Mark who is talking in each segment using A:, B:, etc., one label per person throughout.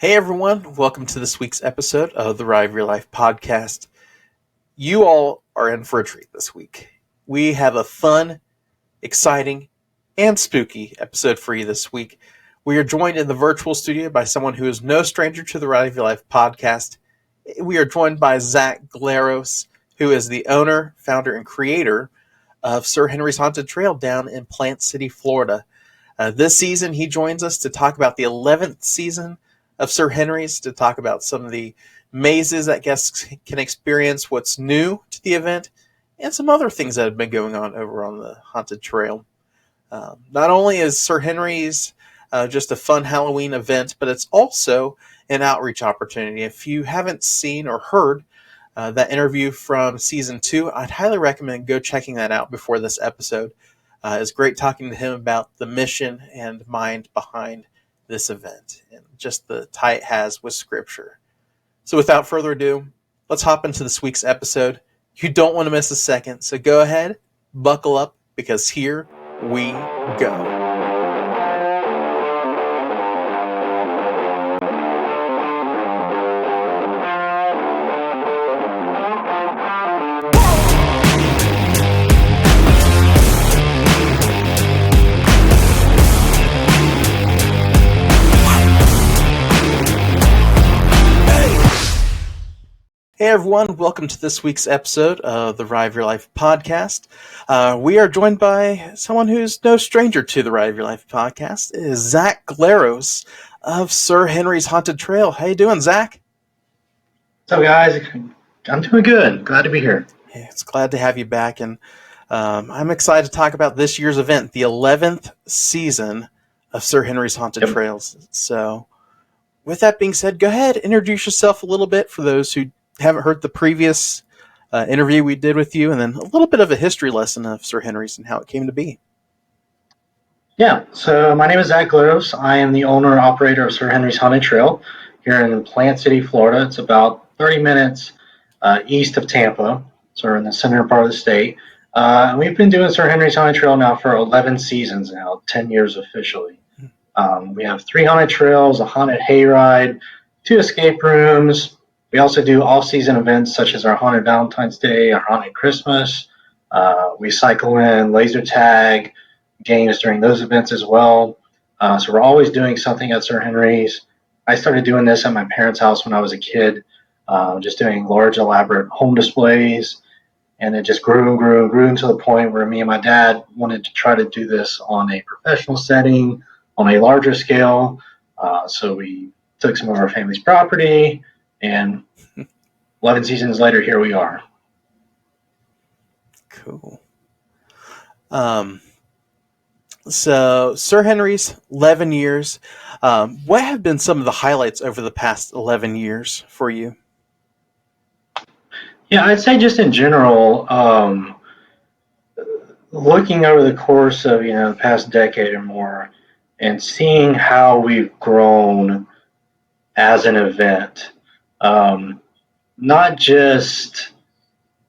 A: Hey everyone, welcome to this week's episode of the ROYL Life Podcast. You all are in for a treat this week. We have a fun, exciting, and spooky episode for you this week. We are joined in the virtual studio by someone who is no stranger to the ROYL Life Podcast. We are joined by Zach Glaros, who is the owner, founder, and creator of Sir Henry's Haunted Trail down in Plant City, Florida. This season, he joins us to talk about the 11th season of Sir Henry's, to talk about some of the mazes that guests can experience, what's new to the event, and some other things that have been going on over on the Haunted Trail. Not only is Sir Henry's just a fun Halloween event, but it's also an outreach opportunity. If you haven't seen or heard that interview from Season 2, I'd highly recommend go checking that out before this episode. It's great talking to him about the mission and mind behind this event and just the tie it has with Scripture. So without further ado, let's hop into this week's episode. You don't want to miss a second, so go ahead, buckle up, because here we go. Hey everyone, welcome to this week's episode of the ROYL Life Podcast. We are joined by someone who's no stranger to the ROYL Life Podcast. It is Zach Glaros of Sir Henry's Haunted Trail. How you doing, Zach?
B: What's up, guys? I'm doing good. Glad to be here.
A: Yeah, it's glad to have you back, and I'm excited to talk about this year's event, the 11th season of Sir Henry's Haunted Trails. So, with that being said, go ahead, introduce yourself a little bit for those who haven't heard the previous interview we did with you, and then a little bit of a history lesson of Sir Henry's and how it came to be.
B: Yeah, so my name is Zach Glaros. I am the owner and operator of Sir Henry's Haunted Trail here in Plant City, Florida. It's about 30 minutes east of Tampa, so we're in the center part of the state. We've been doing Sir Henry's Haunted Trail now for 11 seasons now, 10 years officially. We have 3 haunted trails, a haunted hayride, 2 escape rooms. We also do all-season events such as our Haunted Valentine's Day, our Haunted Christmas. We cycle in laser tag games during those events as well. So we're always doing something at Sir Henry's. I started doing this at my parents' house when I was a kid, just doing large, elaborate home displays. And it just grew and grew and grew to the point where me and my dad wanted to try to do this on a professional setting, on a larger scale. So we took some of our family's property, and 11 seasons later, here we are.
A: Cool. So, Sir Henry's, 11 years. What have been some of the highlights over the past 11 years for you?
B: Yeah, I'd say just in general, looking over the course of, the past decade or more, and seeing how we've grown as an event. Not just,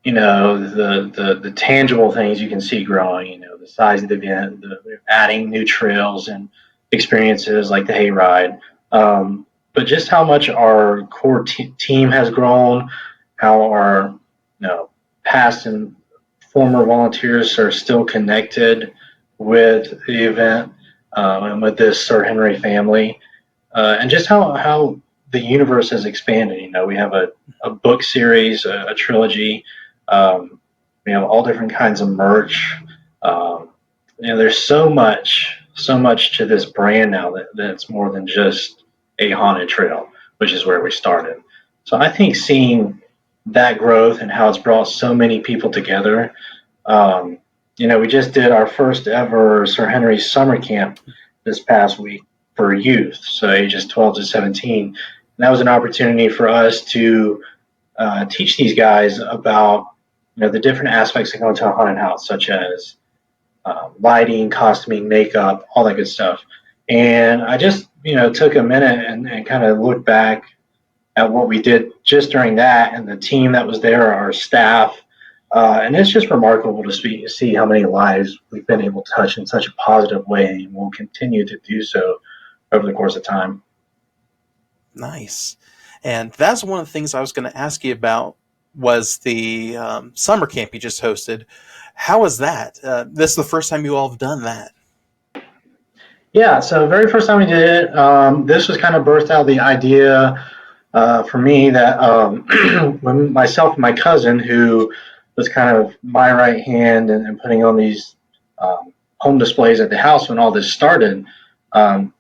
B: the tangible things you can see growing, the size of the event, adding new trails and experiences like the hayride, but just how much our core team has grown, how our, past and former volunteers are still connected with the event, and with this Sir Henry family, and just how the universe has expanded. We have a book series, a trilogy. We have all different kinds of merch. There's so much to this brand now that it's more than just a haunted trail, which is where we started. So I think seeing that growth and how it's brought so many people together. We just did our first ever Sir Henry's summer camp this past week for youth, so ages 12 to 17. And that was an opportunity for us to teach these guys about the different aspects that go into a haunted house, such as lighting, costuming, makeup, all that good stuff. And I just took a minute and kind of looked back at what we did just during that, and the team that was there, our staff, and it's just remarkable to see how many lives we've been able to touch in such a positive way, and we'll continue to do so over the course of time.
A: Nice. And that's one of the things I was going to ask you about was the summer camp you just hosted. How was that? This is the first time you all have done that.
B: Yeah, so very first time we did it, this was kind of birthed out the idea for me that when myself and my cousin, who was kind of my right hand and putting on these home displays at the house when all this started,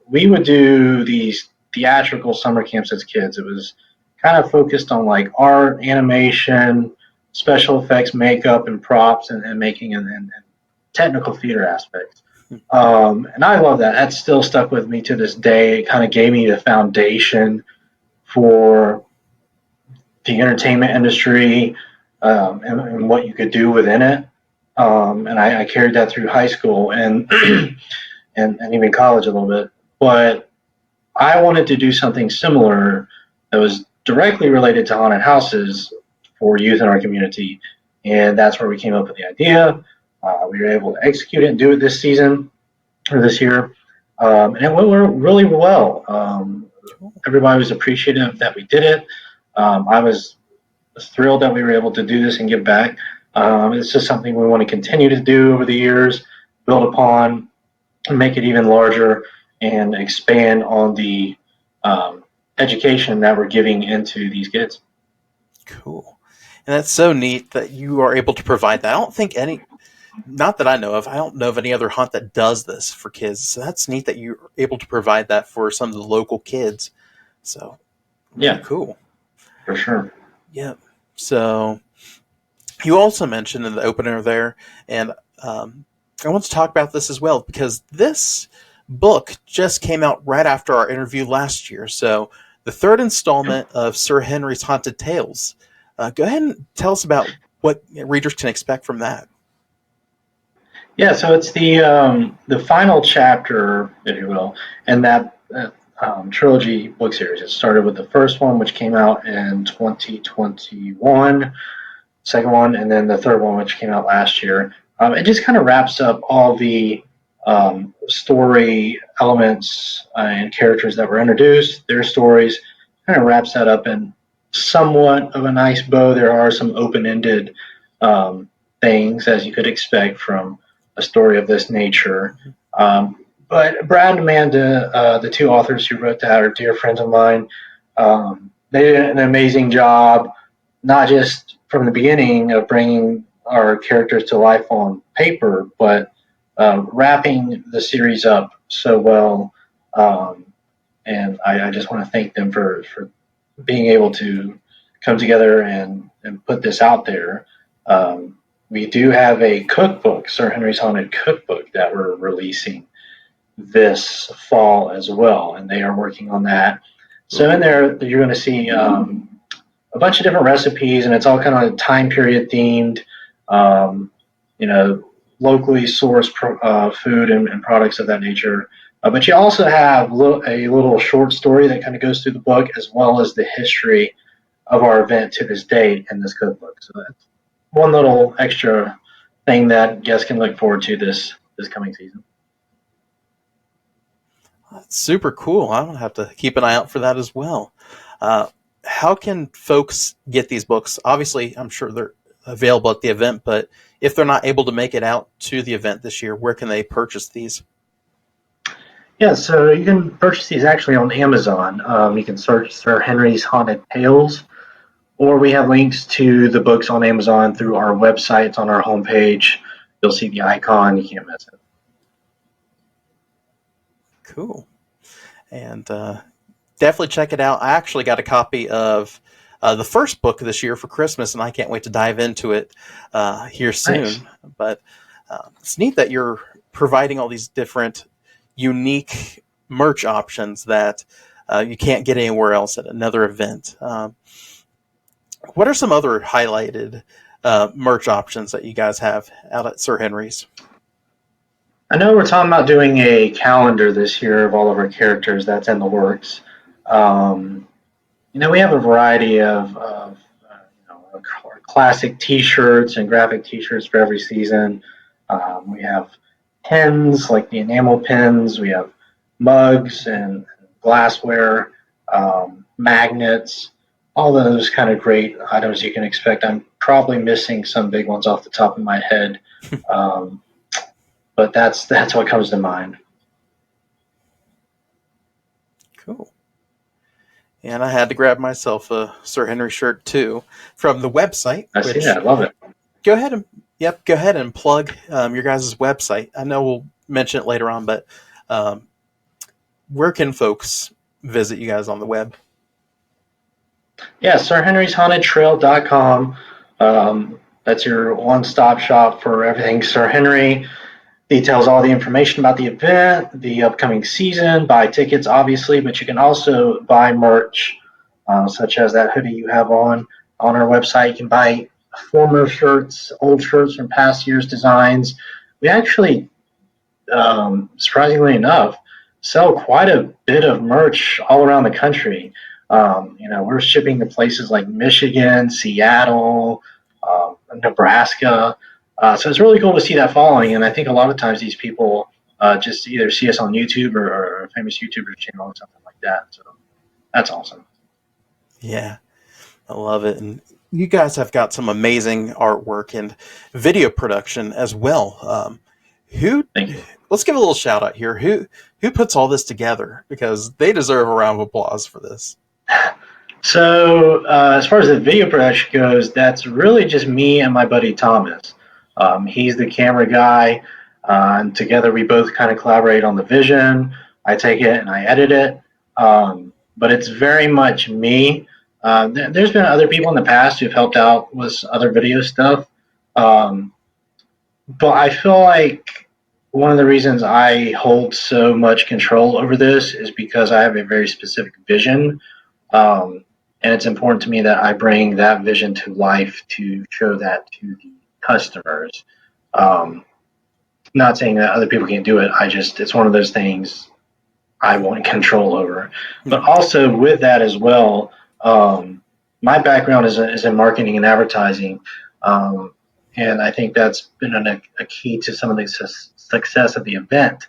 B: we would do these theatrical summer camps as kids. It was kind of focused on like art, animation, special effects, makeup, and props, and making and technical theater aspects. And I love that. That's still stuck with me to this day. It kind of gave me the foundation for the entertainment industry and what you could do within it. And I carried that through high school and, and even college a little bit. But I wanted to do something similar that was directly related to haunted houses for youth in our community. And that's where we came up with the idea. We were able to execute it and do it this season or this year. And it went really well. Everybody was appreciative that we did it. I was thrilled that we were able to do this and give back. It's just something we want to continue to do over the years, build upon, make it even larger, and expand on the education that we're giving into these kids.
A: Cool. And that's so neat that you are able to provide that. I don't think not that I know of, I don't know of any other haunt that does this for kids. So that's neat that you're able to provide that for some of the local kids. So,
B: yeah,
A: cool.
B: For sure.
A: Yeah. So, you also mentioned in the opener there, and I want to talk about this as well, because this book just came out right after our interview last year. So, the third installment of Sir Henry's Haunted Tales. Go ahead and tell us about what readers can expect from that.
B: Yeah, so it's the final chapter, if you will, in that trilogy book series. It started with the first one, which came out in 2021, second one, and then the third one, which came out last year. It just kind of wraps up all the story elements and characters that were introduced, their stories, kind of wraps that up in somewhat of a nice bow. There are some open-ended things, as you could expect from a story of this nature. But Brad and Amanda, the two authors who wrote that, are dear friends of mine. They did an amazing job, not just from the beginning of bringing our characters to life on paper, but wrapping the series up so well. And I just want to thank them for being able to come together and put this out there. We do have a cookbook, Sir Henry's Haunted Cookbook, that we're releasing this fall as well, and they are working on that. So in there, you're going to see a bunch of different recipes, and it's all kind of time period themed, locally sourced food and products of that nature. But you also have a little short story that kind of goes through the book, as well as the history of our event to this date in this cookbook. So that's one little extra thing that guests can look forward to this coming season.
A: That's super cool. I'm going to have to keep an eye out for that as well. How can folks get these books? Obviously, I'm sure they're available at the event, but if they're not able to make it out to the event this year, where can they purchase these?
B: Yeah, so you can purchase these actually on Amazon. You can search Sir Henry's Haunted Tales, or we have links to the books on Amazon through our website. It's on our homepage. You'll see the icon. You can't miss it.
A: Cool. And definitely check it out. I actually got a copy of the first book of this year for Christmas, and I can't wait to dive into it here soon. Nice. But it's neat that you're providing all these different unique merch options that you can't get anywhere else at another event. What are some other highlighted merch options that you guys have out at Sir Henry's?
B: I know we're talking about doing a calendar this year of all of our characters. That's in the works. We have a variety of classic T-shirts and graphic T-shirts for every season. We have pins, like the enamel pins. We have mugs and glassware. magnets, all those kind of great items you can expect. I'm probably missing some big ones off the top of my head, um, but that's what comes to mind.
A: Cool. And I had to grab myself a Sir Henry shirt too from the website.
B: I see that. I love it.
A: Go ahead and plug your guys' website. I know we'll mention it later on, but where can folks visit you guys on the web?
B: Yeah, SirHenry'sHauntedTrail.com. That's your one-stop shop for everything Sir Henry. Details all the information about the event, the upcoming season, buy tickets, obviously, but you can also buy merch, such as that hoodie you have on our website. You can buy former shirts, old shirts from past years' designs. We actually, surprisingly enough, sell quite a bit of merch all around the country. We're shipping to places like Michigan, Seattle, Nebraska. So it's really cool to see that following, and I think a lot of times these people just either see us on YouTube or a famous YouTuber channel or something like that. So that's awesome.
A: Yeah, I love it. And you guys have got some amazing artwork and video production as well.
B: Thank you.
A: Let's give a little shout out here. Who puts all this together? Because they deserve a round of applause for this.
B: So as far as the video production goes, that's really just me and my buddy Thomas. He's the camera guy, and together we both kind of collaborate on the vision. I take it and I edit it, but it's very much me. There's been other people in the past who've helped out with other video stuff, but I feel like one of the reasons I hold so much control over this is because I have a very specific vision. And it's important to me that I bring that vision to life to show that to the customers. Not saying that other people can't do it. It's one of those things I want control over. But also with that as well, my background is in marketing and advertising. And I think that's been a key to some of the success of the event.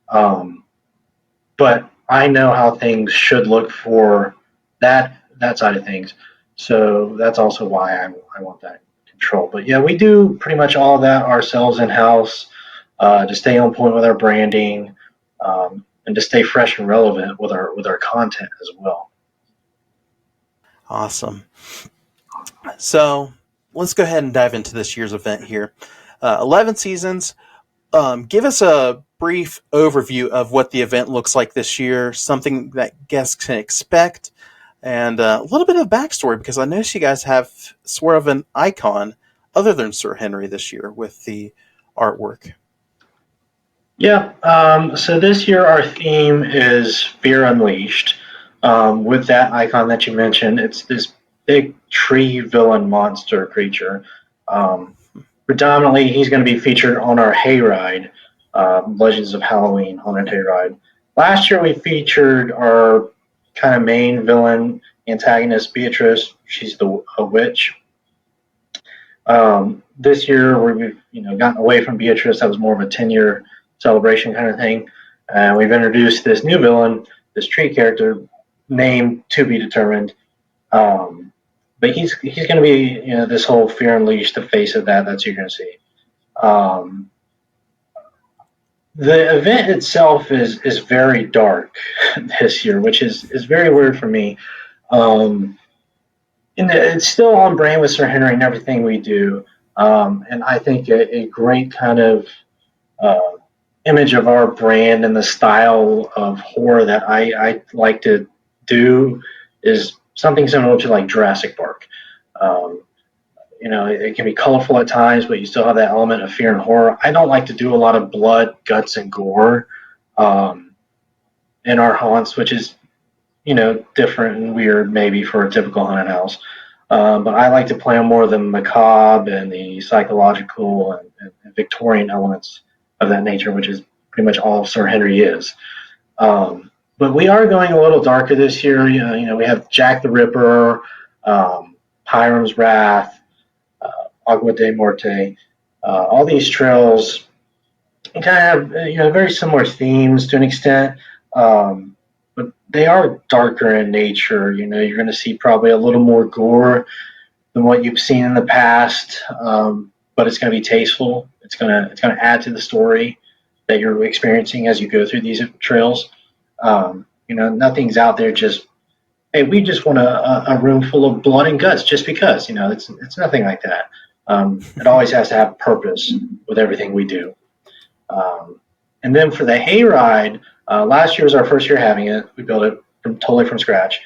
B: But I know how things should look for that side of things. So that's also why I want that control. But yeah, we do pretty much all of that ourselves in-house to stay on point with our branding and to stay fresh and relevant with our content as well.
A: Awesome. So let's go ahead and dive into this year's event here. 11 seasons. Give us a brief overview of what the event looks like this year, something that guests can expect, and a little bit of backstory, because I notice you guys have sort of an icon other than Sir Henry this year with the artwork.
B: Yeah, so this year our theme is Fear Unleashed. With that icon that you mentioned, it's this big tree villain monster creature. Predominantly, he's going to be featured on our hayride, Legends of Halloween Haunted Hayride. Last year we featured our kind of main villain antagonist, Beatrice. She's a witch. This year we've gotten away from Beatrice. That was more of a 10-year celebration kind of thing. And we've introduced this new villain, this tree character, name to be determined. But he's going to be this whole Fear Unleashed, the face of that. That's what you're going to see. The event itself is very dark this year, which is very weird for me. And it's still on brand with Sir Henry and everything we do. And I think a great kind of image of our brand and the style of horror that I like to do is something similar to like Jurassic Park. It can be colorful at times, but you still have that element of fear and horror. I don't like to do a lot of blood, guts, and gore in our haunts, which is, different and weird maybe for a typical haunted house. But I like to play on more of the macabre and the psychological and Victorian elements of that nature, which is pretty much all Sir Henry is. But we are going a little darker this year. We have Jack the Ripper, Hiram's Wrath, Agua de Morte. All these trails kind of have very similar themes to an extent, but but they are darker in nature. You're going to see probably a little more gore than what you've seen in the past, but it's going to be tasteful. It's going to add to the story that you're experiencing as you go through these trails. Nothing's out there just, hey, we just want a room full of blood and guts just because. It's nothing like that. It always has to have purpose with everything we do. And then for the hayride, last year was our first year having it. We built it totally from scratch.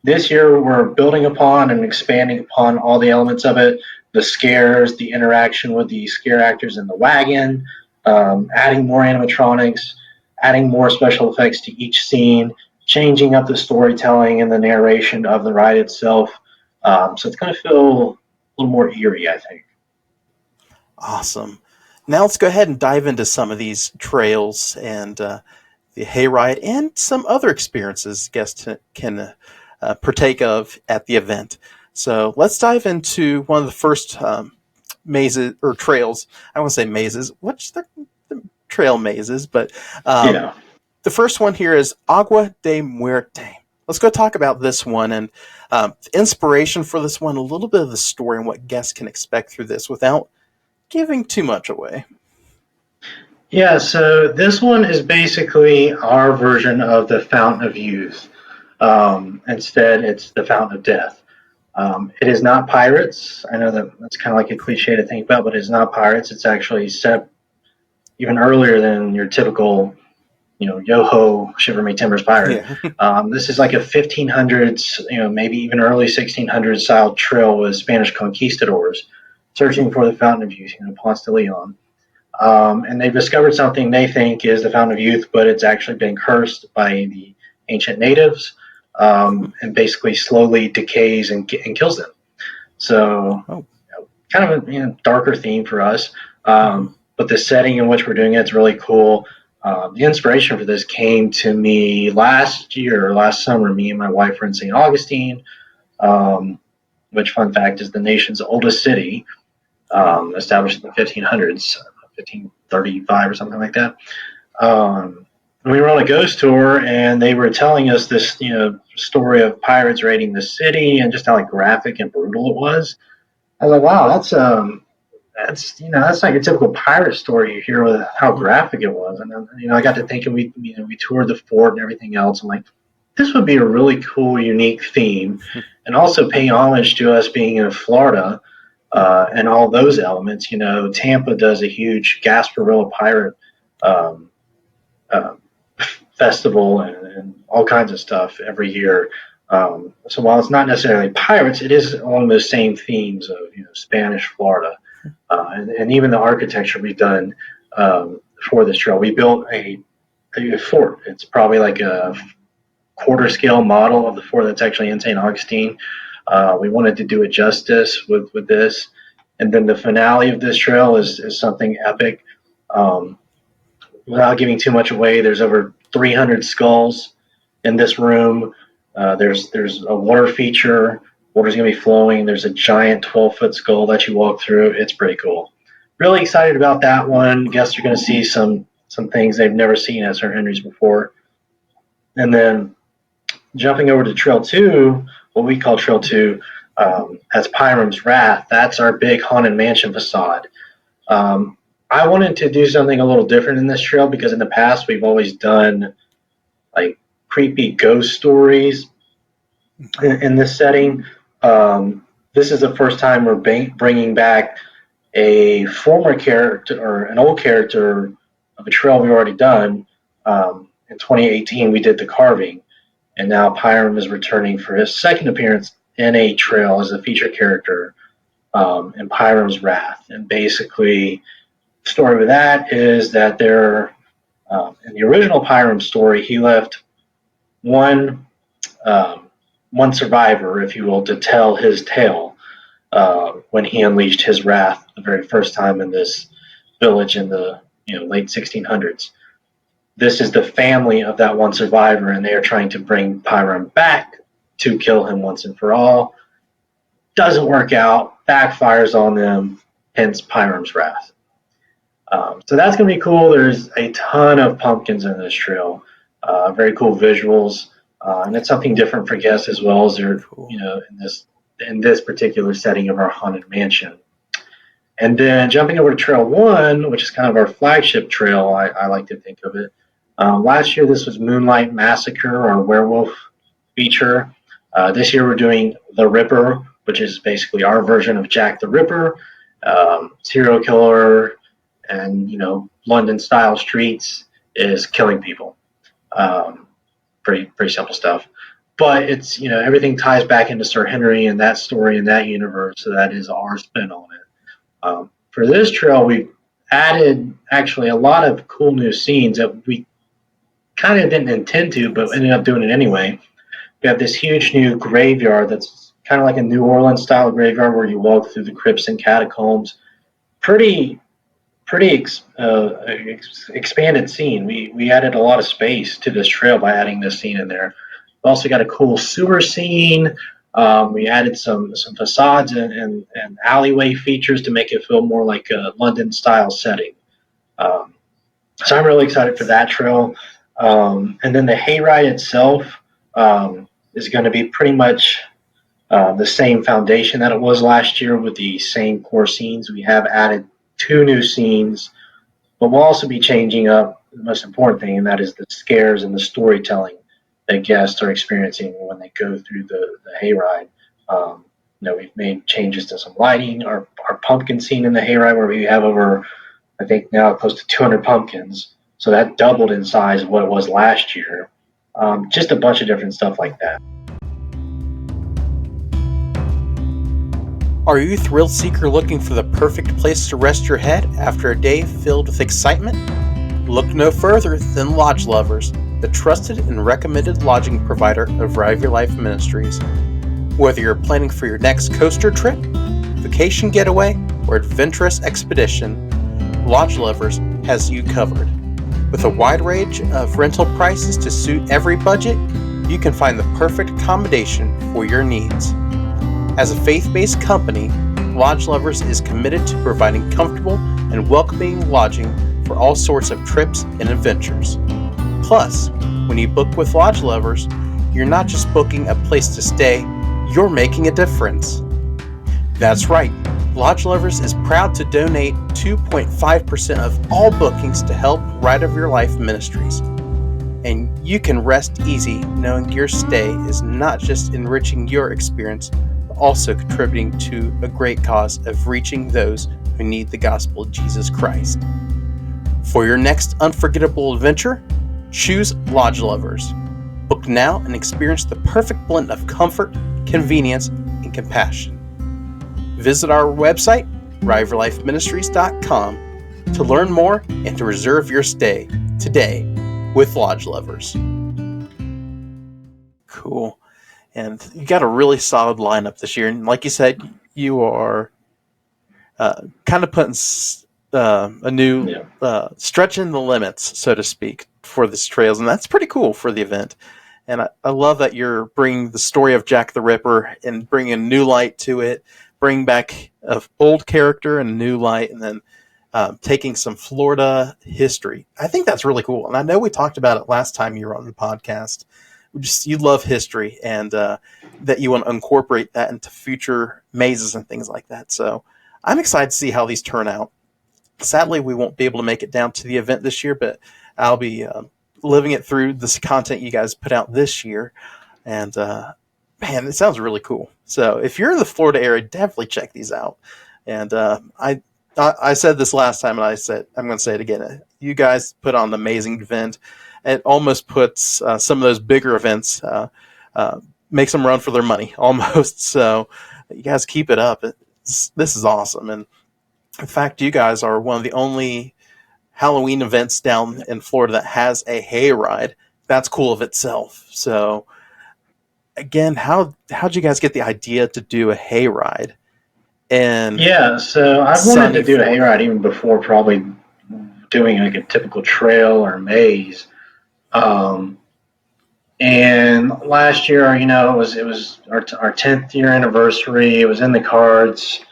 B: This year we're building upon and expanding upon all the elements of it, the scares, the interaction with the scare actors in the wagon, adding more animatronics, adding more special effects to each scene, changing up the storytelling and the narration of the ride itself. So it's going to feel a little more eerie, I think.
A: Awesome. Now let's go ahead and dive into some of these trails and the hayride and some other experiences guests can partake of at the event. So let's dive into one of the first mazes or trails. I won't say mazes. What's the trail mazes? But the first one here is Agua de Muerte. Let's go talk about this one and inspiration for this one, a little bit of the story and what guests can expect through this without giving too much away.
B: Yeah, so this one is basically our version of the Fountain of Youth. Instead, it's the Fountain of Death. It is not pirates. I know that's kind of like a cliche to think about, but it's not pirates. It's actually set even earlier than your typical, yo-ho, shiver me timbers pirate. Yeah. This is like a 1500s, maybe even early 1600s style trail with Spanish conquistadors searching for the Fountain of Youth, Ponce de Leon. And they've discovered something they think is the Fountain of Youth, but it's actually been cursed by the ancient natives and basically slowly decays and kills them. So kind of a darker theme for us. But the setting in which we're doing it's really cool. The inspiration for this came to me last summer. Me and my wife were in St. Augustine, which, fun fact, is the nation's oldest city, established in the 1500s. 1535 or something like that. We were on a ghost tour, and they were telling us this, story of pirates raiding the city and just how graphic and brutal it was. I was like, wow, that's like a typical pirate story you hear with how graphic it was. And I got to thinking, we toured the fort and everything else. I'm like, this would be a really cool, unique theme, and also pay homage to us being in Florida. And all those elements, Tampa does a huge Gasparilla Pirate festival and all kinds of stuff every year. So while it's not necessarily pirates, it is along those same themes of Spanish Florida, and even the architecture we've done for this trail. We built a fort. It's probably like a quarter scale model of the fort that's actually in St. Augustine. We wanted to do it justice with this. And then the finale of this trail is something epic. Without giving too much away, there's over 300 skulls in this room. There's a water feature. Water's going to be flowing. There's a giant 12-foot skull that you walk through. It's pretty cool. Really excited about that one. Guests are going to see some things they've never seen at Sir Henry's before. And then jumping over to Trail 2, what we call Trail 2, that's Pyram's Wrath. That's our big haunted mansion facade. I wanted to do something a little different in this trail because in the past we've always done like creepy ghost stories in this setting. This is the first time we're bringing back a former character or an old character of a trail we've already done. In 2018, we did the carving, and now Pyram is returning for his second appearance in a trail as a feature character in Pyram's Wrath. And basically, the story with that is that in the original Pyram story, he left one survivor, if you will, to tell his tale when he unleashed his wrath the very first time in this village in the late 1600s. This is the family of that one survivor, and they are trying to bring Pyram back to kill him once and for all. Doesn't work out, backfires on them, hence Pyram's Wrath. So that's going to be cool. There's a ton of pumpkins in this trail. Very cool visuals, and it's something different for guests as well as they're
A: Cool.
B: in this particular setting of our haunted mansion. And then jumping over to Trail One, which is kind of our flagship trail, I like to think of it. Last year, this was Moonlight Massacre, our werewolf feature. This year, we're doing The Ripper, which is basically our version of Jack the Ripper, serial killer, and London style streets is killing people. Pretty simple stuff. But it's everything ties back into Sir Henry and that story and that universe, so that is our spin on it. For this trail, we added actually a lot of cool new scenes that we kind of didn't intend to, but ended up doing it anyway. We have this huge new graveyard that's kind of like a New Orleans style graveyard where you walk through the crypts and catacombs. Pretty expanded scene. We added a lot of space to this trail by adding this scene in there. We also got a cool sewer scene. We added some facades and alleyway features to make it feel more like a London style setting. So I'm really excited for that trail. And then the hayride itself is going to be pretty much the same foundation that it was last year with the same core scenes. We have added 2 new scenes, but we'll also be changing up the most important thing, and that is the scares and the storytelling that guests are experiencing when they go through the hayride. We've made changes to some lighting, our pumpkin scene in the hayride where we have over, I think now close to 200 pumpkins. So that doubled in size of what it was last year. Just a bunch of different stuff like that.
A: Are you a thrill seeker looking for the perfect place to rest your head after a day filled with excitement? Look no further than Lodge Lovers, the trusted and recommended lodging provider of Rive Your Life Ministries. Whether you're planning for your next coaster trip, vacation getaway, or adventurous expedition, Lodge Lovers has you covered. With a wide range of rental prices to suit every budget, you can find the perfect accommodation for your needs. As a faith-based company, Lodge Lovers is committed to providing comfortable and welcoming lodging for all sorts of trips and adventures. Plus, when you book with Lodge Lovers, you're not just booking a place to stay, you're making a difference. That's right, Lodge Lovers is proud to donate 2.5% of all bookings to help Ride of Your Life Ministries. And you can rest easy knowing your stay is not just enriching your experience, but also contributing to a great cause of reaching those who need the gospel of Jesus Christ. For your next unforgettable adventure, choose Lodge Lovers. Book now and experience the perfect blend of comfort, convenience, and compassion. Visit our website, riveyourlifeministries.com, to learn more and to reserve your stay today with Lodge Lovers. Cool. And you got a really solid lineup this year. And like you said, you are kind of putting a new stretching the limits, so to speak, for this trails. And that's pretty cool for the event. And I love that you're bringing the story of Jack the Ripper and bringing a new light to it, bring back an old character in a new light, and then taking some Florida history. I think that's really cool. And I know we talked about it last time you were on the podcast. You love history, and that you want to incorporate that into future mazes and things like that. So I'm excited to see how these turn out. Sadly, we won't be able to make it down to the event this year, but I'll be living it through this content you guys put out this year. And man, it sounds really cool. So if you're in the Florida area, definitely check these out. And I said this last time, and I'm going to say it again. You guys put on an amazing event. It almost puts some of those bigger events, makes them run for their money almost. So you guys keep it up. This is awesome. And in fact, you guys are one of the only Halloween events down in Florida that has a hayride. That's cool of itself. So again, how'd you guys get the idea to do a hayride? And
B: so I've wanted to do a hayride even before probably doing like a typical trail or maze. And last year, it was our 10th year anniversary. It was in the cards.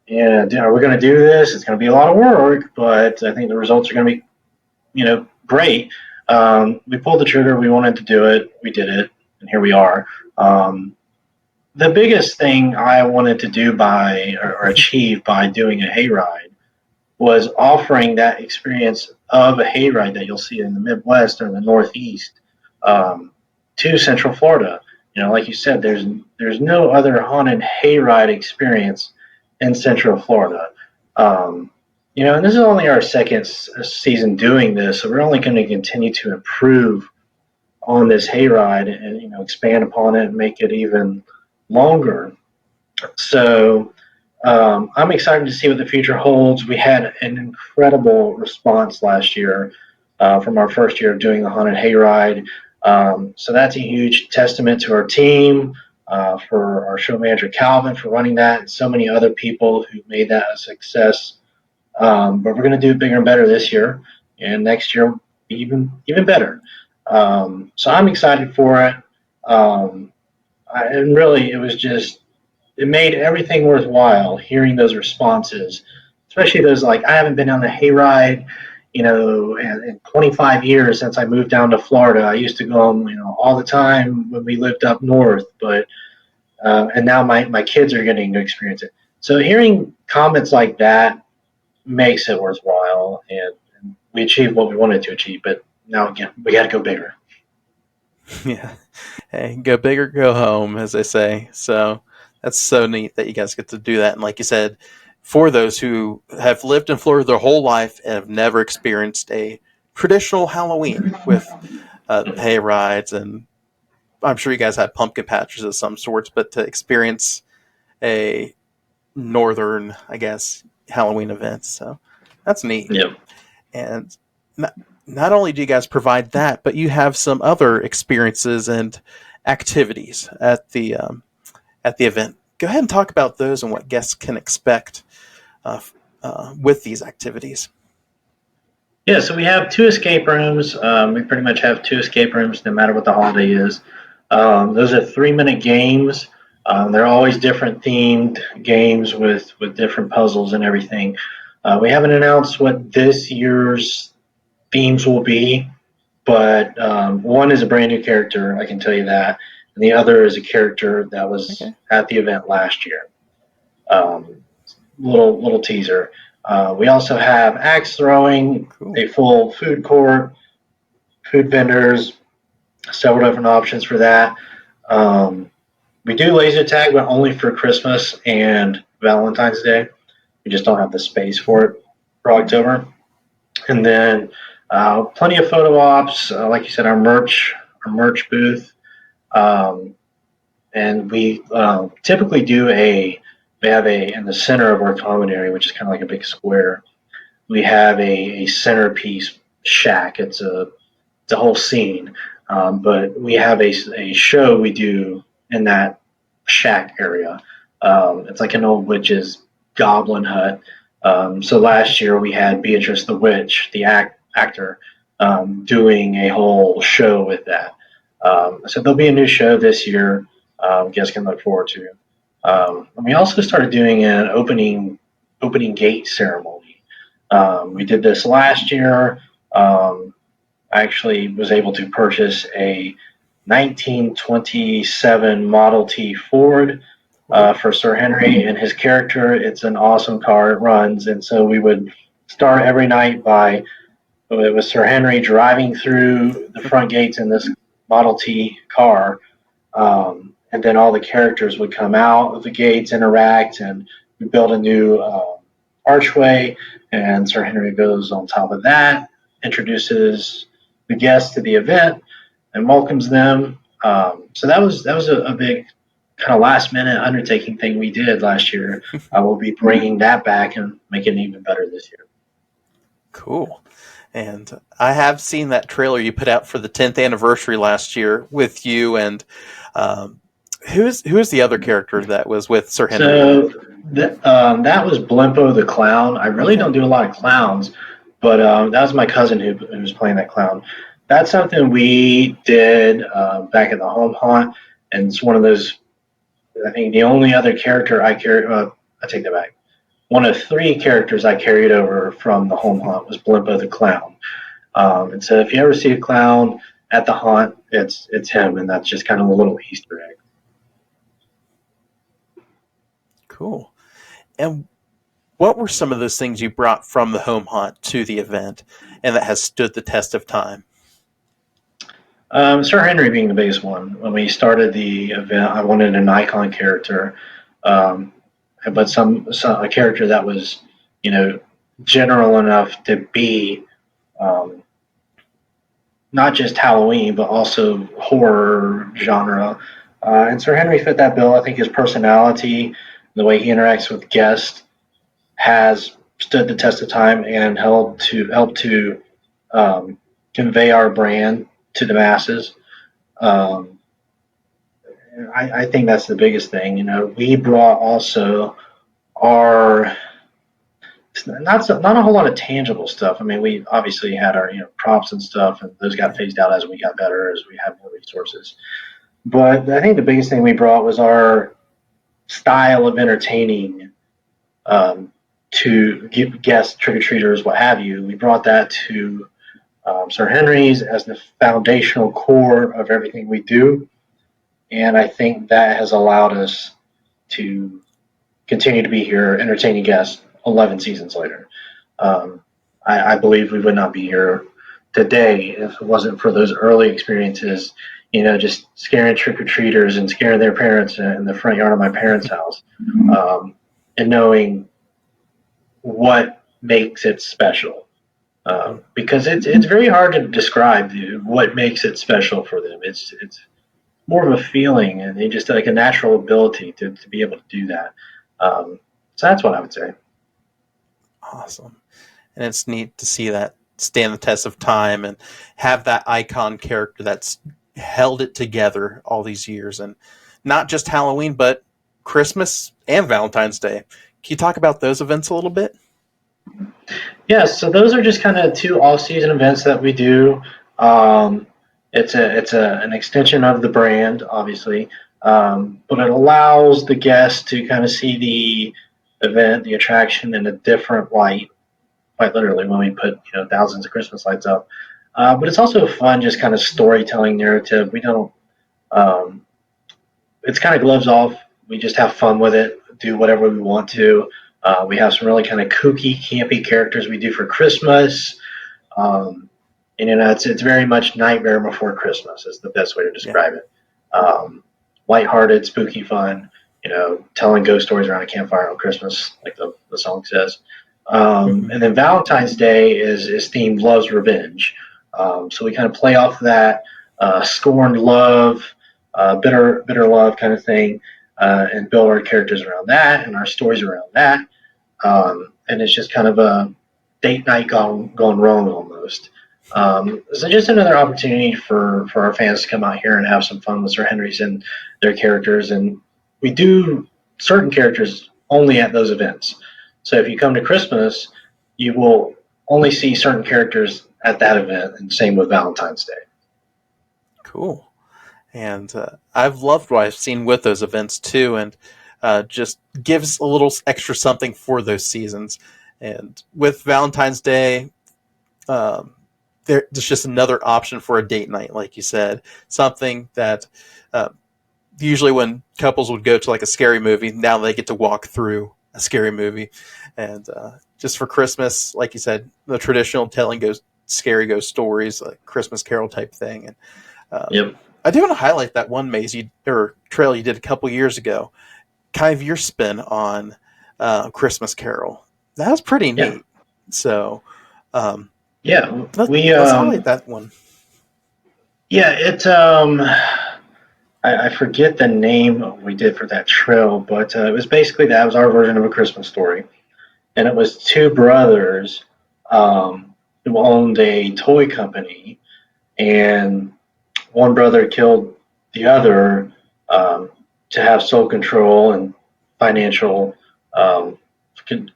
B: And are we going to do this? It's going to be a lot of work, but I think the results are going to be, great. We pulled the trigger. We wanted to do it. We did it, and here we are. The biggest thing I wanted to do or achieve by doing a hayride was offering that experience of a hayride that you'll see in the Midwest or the Northeast to Central Florida. Like you said, there's no other haunted hayride experience in Central Florida. And this is only our second season doing this, so we're only going to continue to improve on this hayride and expand upon it and make it even longer. So I'm excited to see what the future holds. We had an incredible response last year from our first year of doing the haunted hayride. So that's a huge testament to our team, for our show manager Calvin for running that, and so many other people who made that a success. But we're going to do it bigger and better this year, and next year even better. So I'm excited for it. And really, it made everything worthwhile hearing those responses, especially those like, I haven't been on a hayride, in 25 years since I moved down to Florida. I used to go, all the time when we lived up north, but and now my kids are getting to experience it. So hearing comments like that makes it worthwhile, and we achieved what we wanted to achieve. But now again, we got to go bigger.
A: Yeah. Hey, go big or go home, as they say. So that's so neat that you guys get to do that. And like you said, for those who have lived in Florida their whole life and have never experienced a traditional Halloween with hay rides, and I'm sure you guys had pumpkin patches of some sorts, but to experience a northern, I guess, Halloween event. So that's neat.
B: Yep.
A: And not only do you guys provide that, but you have some other experiences and activities at the event. Go ahead and talk about those and what guests can expect with these activities.
B: Yeah, so we have 2 escape rooms. We pretty much have 2 escape rooms no matter what the holiday is. Those are 3-minute games. They're always different themed games with different puzzles and everything. We haven't announced what this year's themes will be, but one is a brand new character, I can tell you that, and the other is a character that was at the event last year. Little teaser. We also have axe throwing, a full food court, food vendors, several different options for that. We do laser tag, but only for Christmas and Valentine's Day. We just don't have the space for it for October. And then plenty of photo ops, like you said, our merch booth. And we typically we have in the center of our common area, which is kind of like a big square, we have a centerpiece shack. It's a whole scene. But we have a show we do in that shack area. It's like an old witch's goblin hut. So last year we had Beatrice the Witch, the actor, doing a whole show with that. So there'll be a new show this year. Guests can look forward to. And we also started doing an opening gate ceremony. We did this last year. I actually was able to purchase a 1927 Model T Ford for Sir Henry and his character. It's an awesome car. It runs. And so we would start every night with Sir Henry driving through the front gates in this Model T car. And then all the characters would come out of the gates, interact, and we build a new archway. And Sir Henry goes on top of that, introduces the guests to the event, and welcomes them. So that was a big kind of last minute undertaking thing we did last year. I will be bringing that back and making it even better this year.
A: Cool. And I have seen that trailer you put out for the 10th anniversary last year with you and who is the other character that was with Sir Henry?
B: So that was Blimpo the clown. I really don't do a lot of clowns, but that was my cousin who was playing that clown. That's something we did back at the home haunt, and it's one of those. I think the only other character I carried. I take that back. One of 3 characters I carried over from the home haunt was Blimpo the clown. And so if you ever see a clown at the haunt, it's him, and that's just kind of a little Easter egg.
A: Cool. And what were some of those things you brought from the home haunt to the event and that has stood the test of time?
B: Sir Henry being the biggest one. When we started the event, I wanted an icon character, um, but a character that was, you know, general enough to be um, not just Halloween, but also horror genre. And Sir Henry fit that bill. I think his personality, the way he interacts with guests, has stood the test of time and helped to um, convey our brand to the masses. Um, I think that's the biggest thing. You know, we brought also our not a whole lot of tangible stuff. I mean, we obviously had our props and stuff, and those got phased out as we got better, as we had more resources. But I think the biggest thing we brought was our style of entertaining to give guests, trick or treaters, what have you. We brought that to Sir Henry's as the foundational core of everything we do. And I think that has allowed us to continue to be here entertaining guests 11 seasons later. Um, I believe we would not be here today if it wasn't for those early experiences, just scaring trick-or-treaters and scaring their parents in the front yard of my parents' house, and knowing what makes it special. Because it's very hard to describe what makes it special for them. It's more of a feeling, and they just like a natural ability to be able to do that. So that's what I would say.
A: Awesome. And it's neat to see that stand the test of time and have that icon character that's held it together all these years. And not just Halloween, but Christmas and Valentine's Day. Can you talk about those events a little bit?
B: Yeah, so those are just kind of two all-season events that we do. It's an extension of the brand, obviously, but it allows the guests to kind of see the event, the attraction, in a different light. Quite literally, when we put thousands of Christmas lights up. But it's also a fun, just kind of storytelling narrative. We don't. Um, it's kind of gloves off. We just have fun with it. Do whatever we want to. We have some really kind of kooky, campy characters we do for Christmas. And it's very much Nightmare Before Christmas is the best way to describe it. Lighthearted, spooky fun. Telling ghost stories around a campfire on Christmas, like the song says. And then Valentine's Day is themed Love's Revenge. So we kind of play off of that scorned love, bitter love kind of thing, and build our characters around that and our stories around that. And it's just kind of a date night gone wrong almost. So just another opportunity for our fans to come out here and have some fun with Sir Henry's and their characters. And we do certain characters only at those events. So if you come to Christmas, you will only see certain characters at that event, and same with Valentine's Day.
A: Cool. And I've loved what I've seen with those events too, and just gives a little extra something for those seasons. And with Valentine's Day, there's just another option for a date night, like you said. Something that usually when couples would go to like a scary movie, now they get to walk through a scary movie. And just for Christmas, like you said, the traditional telling scary ghost stories, like Christmas Carol type thing. And
B: Yep.
A: I do want to highlight that one maze or trail you did a couple years ago. Kind of your spin on Christmas Carol. That was pretty neat.
B: Yeah.
A: So,
B: let's
A: highlight that one.
B: Yeah, I forget the name we did for that trail, but it was basically that was our version of A Christmas Story, and it was two brothers who owned a toy company, and one brother killed the other to have sole control and financial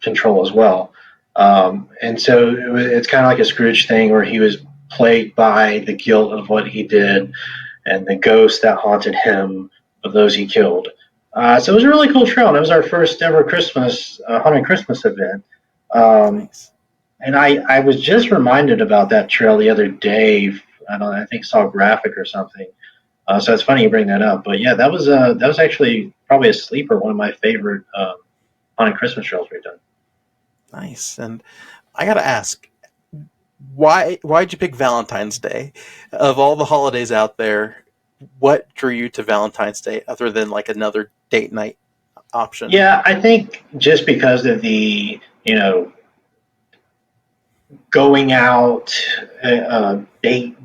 B: control as well. And so it's kind of like a Scrooge thing where he was plagued by the guilt of what he did and the ghosts that haunted him of those he killed. So it was a really cool trail. And it was our first ever Christmas, haunted Christmas event.
A: Nice.
B: And I was just reminded about that trail the other day. I think saw a graphic or something. So it's funny you bring that up. But yeah, that was actually probably a sleeper, one of my favorite haunted Christmas trails we've done.
A: Nice. And I got to ask, why'd you pick Valentine's Day? Of all the holidays out there, what drew you to Valentine's Day other than like another date night option?
B: Yeah, I think just because of the going out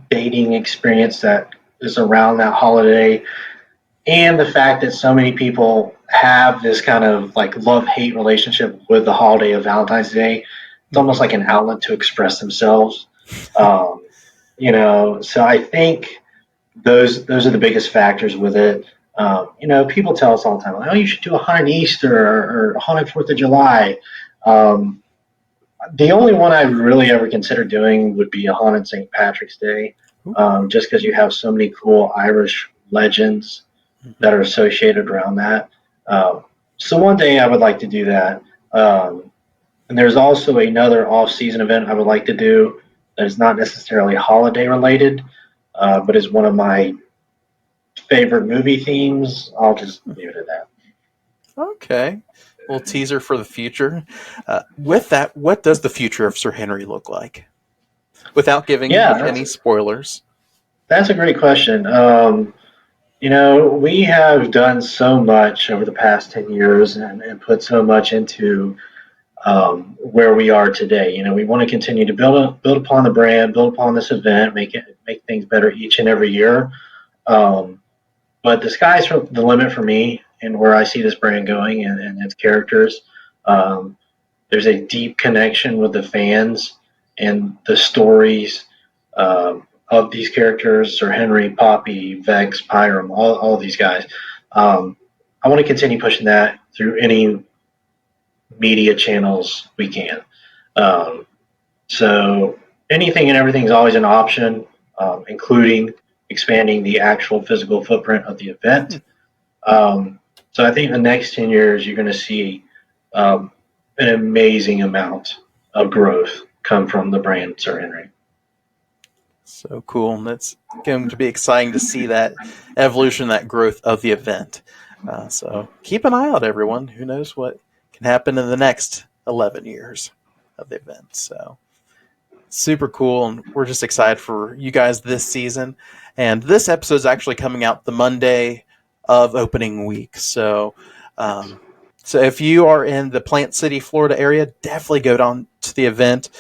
B: dating experience that is around that holiday, and the fact that so many people have this kind of like love-hate relationship with the holiday of Valentine's Day. It's almost like an outlet to express themselves. Um, so I think those are the biggest factors with it. People tell us all the time, like, "Oh, you should do a haunted Easter or a haunted Fourth of July." Um, the only one I really ever considered doing would be a haunted St. Patrick's Day, just because you have so many cool Irish legends that are associated around that. So one day I would like to do that. And there's also another off-season event I would like to do that is not necessarily holiday related, but is one of my favorite movie themes. I'll just leave it at that.
A: Okay. A little teaser for the future. With that, what does the future of Sir Henry look like? Without giving
B: Yeah,
A: any spoilers.
B: that's a great question. We have done so much over the past 10 years and put so much into where we are today. We want to continue to build upon the brand, build upon this event, make things better each and every year. Um, but the sky's the limit for me and where I see this brand going and its characters. Um, there's a deep connection with the fans and the stories of these characters, Sir Henry, Poppy, Vex, Pyram, all of these guys. I want to continue pushing that through any media channels we can. Um, so anything and everything is always an option, including expanding the actual physical footprint of the event. So I think the next 10 years, you're going to see um, an amazing amount of growth come from the brand Sir Henry.
A: So cool. And it's going to be exciting to see that evolution, that growth of the event. So keep an eye out, everyone. Who knows what can happen in the next 11 years of the event. So super cool. And we're just excited for you guys this season. And this episode is actually coming out the Monday of opening week. So, so if you are in the Plant City, Florida area, definitely go down to the event.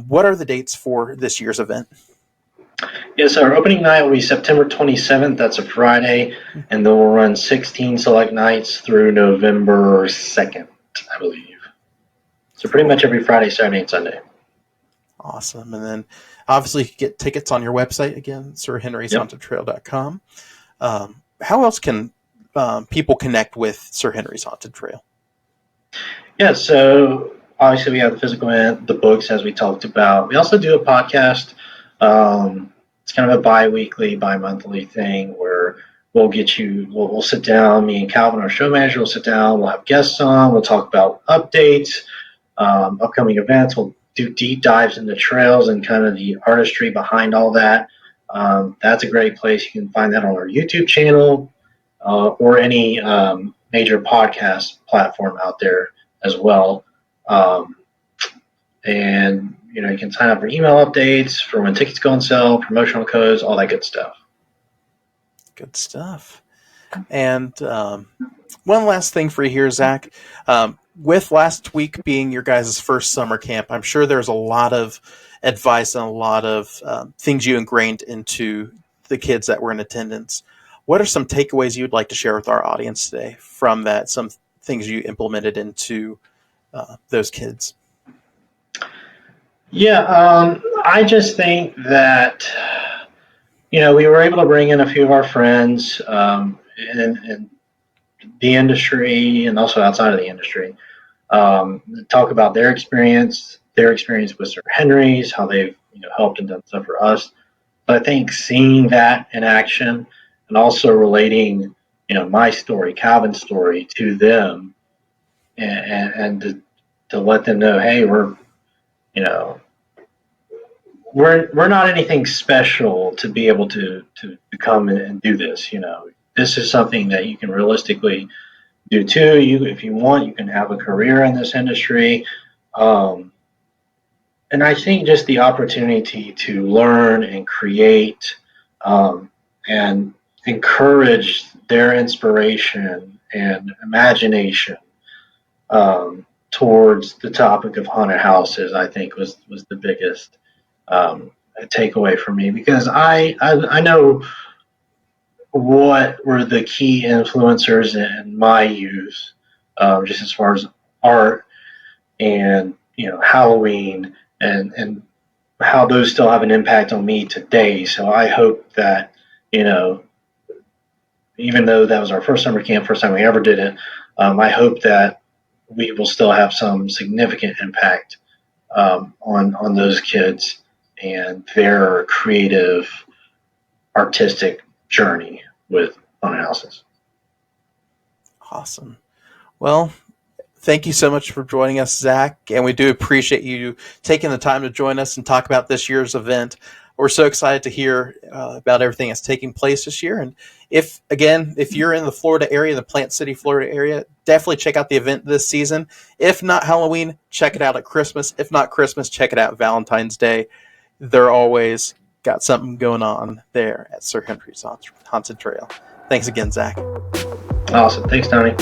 A: What are the dates for this year's event?
B: Yes, our opening night will be September 27th. That's a Friday. And then we'll run 16 select nights through November 2nd, I believe. So pretty much every Friday, Saturday, and Sunday.
A: Awesome. And then obviously you can get tickets on your website again, sirhenrysHauntedTrail.com. How else can people connect with Sir Henry's Haunted Trail?
B: Yeah, so obviously we have the physical event, the books, as we talked about. We also do a podcast. It's kind of a bi-monthly thing where we'll sit down, me and Calvin, our show manager, will sit down, we'll have guests on, we'll talk about updates, upcoming events, we'll do deep dives into trails and kind of the artistry behind all that. That's a great place. You can find that on our YouTube channel or any major podcast platform out there as well. And you can sign up for email updates for when tickets go on sale, promotional codes, all that good stuff.
A: Good stuff. And one last thing for you here, Zach. With last week being your guys' first summer camp, I'm sure there's a lot of advice and a lot of things you ingrained into the kids that were in attendance. What are some takeaways you'd like to share with our audience today from that, some things you implemented into those kids?
B: Yeah, I just think that, we were able to bring in a few of our friends in the industry and also outside of the industry, talk about their experience with Sir Henry's, how they've helped and done stuff for us. But I think seeing that in action and also relating, my story, Calvin's story, to them, and to let them know, hey, you know, we're not anything special to be able to come and do this. You know, this is something that you can realistically do too. You, if you want, you can have a career in this industry. Um, and I think just the opportunity to learn and create and encourage their inspiration and imagination towards the topic of haunted houses, I think was the biggest takeaway for me, because I know what were the key influencers in my youth, just as far as art and Halloween and how those still have an impact on me today. So I hope that even though that was our first summer camp, first time we ever did it, I hope that we will still have some significant impact on those kids and their creative, artistic journey with haunted houses.
A: Awesome. Well, thank you so much for joining us, Zach, and we do appreciate you taking the time to join us and talk about this year's event. We're so excited to hear about everything that's taking place this year. And if you're in the Florida area, the Plant City, Florida area, definitely check out the event this season. If not Halloween, check it out at Christmas. If not Christmas, check it out Valentine's Day. They're always got something going on there at Sir Henry's Haunted Trail. Thanks again, Zach.
B: Awesome. Thanks, Tony.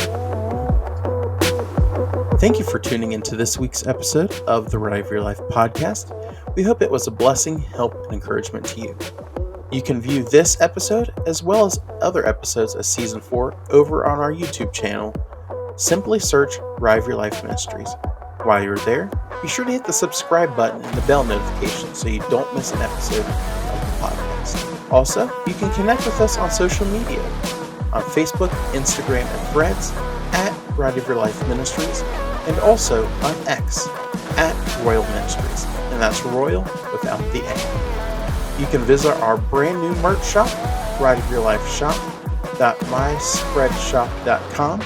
A: Thank you for tuning into this week's episode of the Ride of Your Life podcast. We hope it was a blessing, help, and encouragement to you. You can view this episode as well as other episodes of Season 4 over on our YouTube channel. Simply search Ride of Your Life Ministries. While you're there, be sure to hit the subscribe button and the bell notification so you don't miss an episode of the podcast. Also, you can connect with us on social media on Facebook, Instagram, and Threads at Ride of Your Life Ministries, and also on X at ROYL Ministries, and that's ROYL without the A. You can visit our brand new merch shop, Ride of Your Life shop.myspreadshop.com,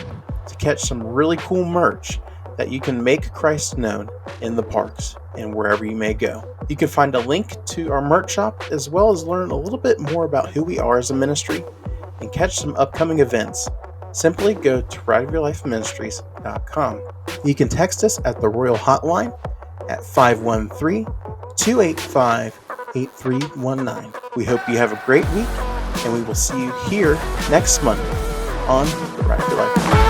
A: to catch some really cool merch that you can make Christ known in the parks and wherever you may go. You can find a link to our merch shop as well as learn a little bit more about who we are as a ministry and catch some upcoming events. Simply go to rideofyourlifeministries.com. You can text us at the ROYL Hotline at 513-285-8319. We hope you have a great week, and we will see you here next Monday on the Ride of Your Life.